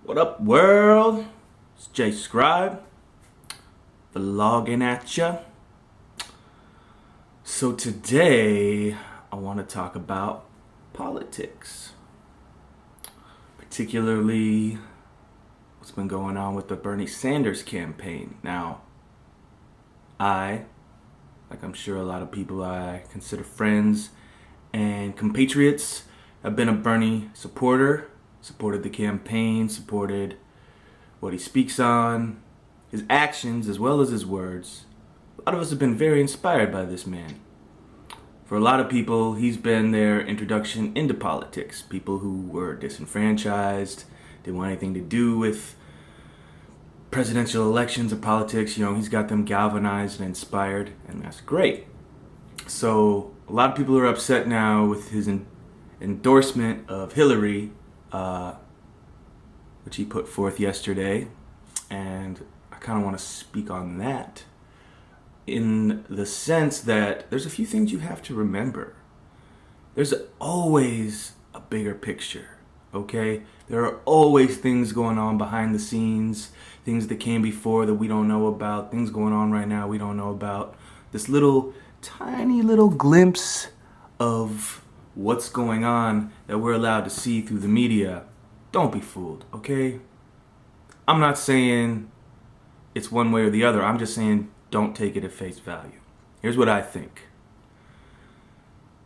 What up, world? It's J-Scribe, vlogging at ya. So today, I want to talk about politics. Particularly, what's been going on with the Bernie Sanders campaign. Now, like I'm sure a lot of people I consider friends and compatriots, have been a Bernie supporter. Supported the campaign, supported what he speaks on, his actions as well as his words. A lot of us have been very inspired by this man. For a lot of people, he's been their introduction into politics. People who were disenfranchised, didn't want anything to do with presidential elections or politics. He's got them galvanized and inspired, and that's great. So a lot of people are upset now with his endorsement of Hillary, which he put forth yesterday, and I kind of want to speak on that in the sense that there's a few things you have to remember. There's always a bigger picture, okay? There are always things going on behind the scenes, things that came before that we don't know about, things going on right now we don't know about. This tiny little glimpse of what's going on that we're allowed to see through the media. Don't be fooled, okay? I'm not saying it's one way or the other. I'm just saying don't take it at face value. Here's what I think.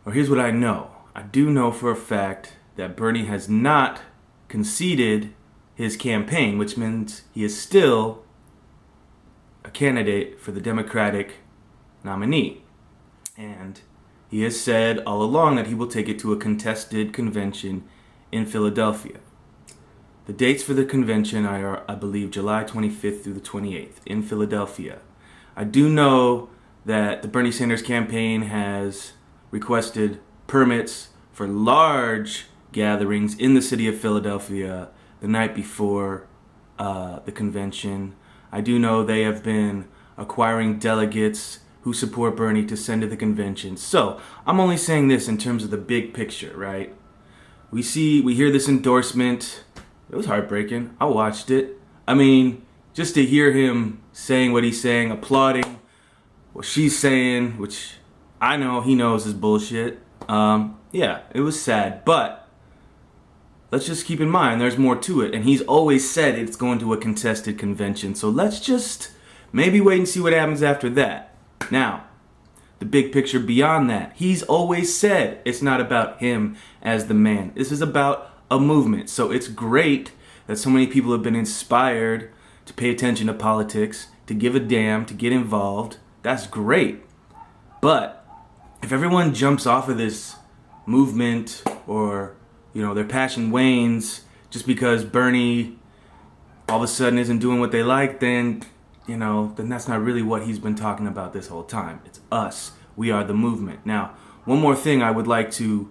Or here's what I know. I do know for a fact that Bernie has not conceded his campaign, which means he is still a candidate for the Democratic nominee. And he has said all along that he will take it to a contested convention in Philadelphia. The dates for the convention are, I believe, July 25th through the 28th in Philadelphia. I do know that the Bernie Sanders campaign has requested permits for large gatherings in the city of Philadelphia the night before the convention. I do know they have been acquiring delegates who support Bernie to send to the convention. So I'm only saying this in terms of the big picture, right? We hear this endorsement. It was heartbreaking. I watched it. I mean, just to hear him saying what he's saying, applauding what she's saying, which I know he knows is bullshit. Yeah, it was sad, but let's just keep in mind there's more to it. And he's always said it's going to a contested convention. So let's just maybe wait and see what happens after that. Now, the big picture beyond that. He's always said it's not about him as the man. This is about a movement. So it's great that so many people have been inspired to pay attention to politics, to give a damn, to get involved. That's great. But if everyone jumps off of this movement or, their passion wanes just because Bernie all of a sudden isn't doing what they like, then that's not really what he's been talking about this whole time. It's us. We are the movement. Now, one more thing I would like to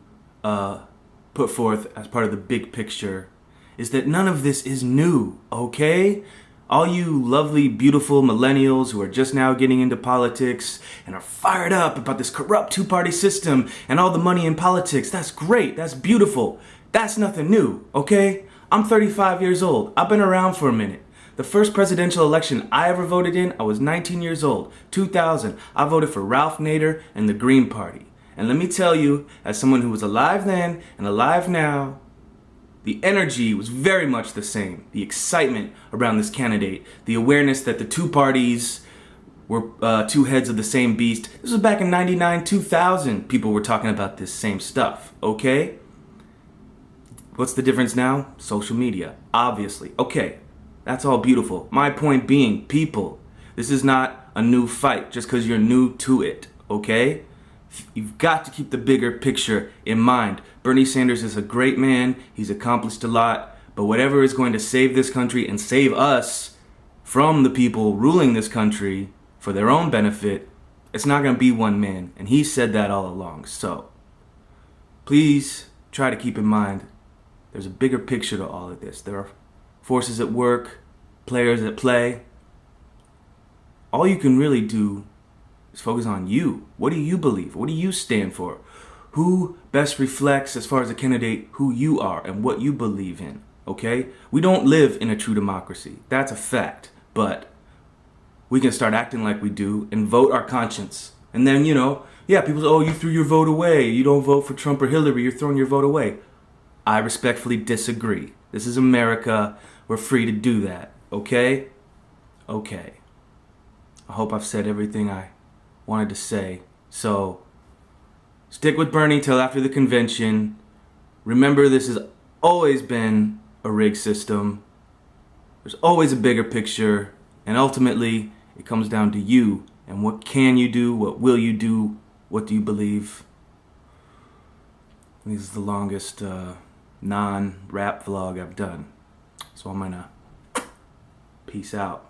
put forth as part of the big picture is that none of this is new, okay? All you lovely, beautiful millennials who are just now getting into politics and are fired up about this corrupt two-party system and all the money in politics, that's great. That's beautiful. That's nothing new, okay? I'm 35 years old. I've been around for a minute. The first presidential election I ever voted in, I was 19 years old, 2000. I voted for Ralph Nader and the Green Party. And let me tell you, as someone who was alive then and alive now, the energy was very much the same. The excitement around this candidate, the awareness that the two parties were two heads of the same beast. This was back in 99, 2000. People were talking about this same stuff, okay? What's the difference now? Social media, obviously. Okay. That's all beautiful. My point being, people, this is not a new fight just because you're new to it, okay? You've got to keep the bigger picture in mind. Bernie Sanders is a great man. He's accomplished a lot. But whatever is going to save this country and save us from the people ruling this country for their own benefit, it's not going to be one man. And he said that all along. So please try to keep in mind there's a bigger picture to all of this. There are forces at work, players at play. All you can really do is focus on you. What do you believe? What do you stand for? Who best reflects, as far as a candidate, who you are and what you believe in? okay? We don't live in a true democracy. That's a fact. But we can start acting like we do and vote our conscience. And then, yeah, people say, oh, you threw your vote away. You don't vote for Trump or Hillary. You're throwing your vote away. I respectfully disagree. This is America. We're free to do that, okay? Okay. I hope I've said everything I wanted to say. So, stick with Bernie till after the convention. Remember, this has always been a rigged system. There's always a bigger picture. And ultimately, it comes down to you. And what can you do? What will you do? What do you believe? This is the longest non-rap vlog I've done. So I'm gonna peace out.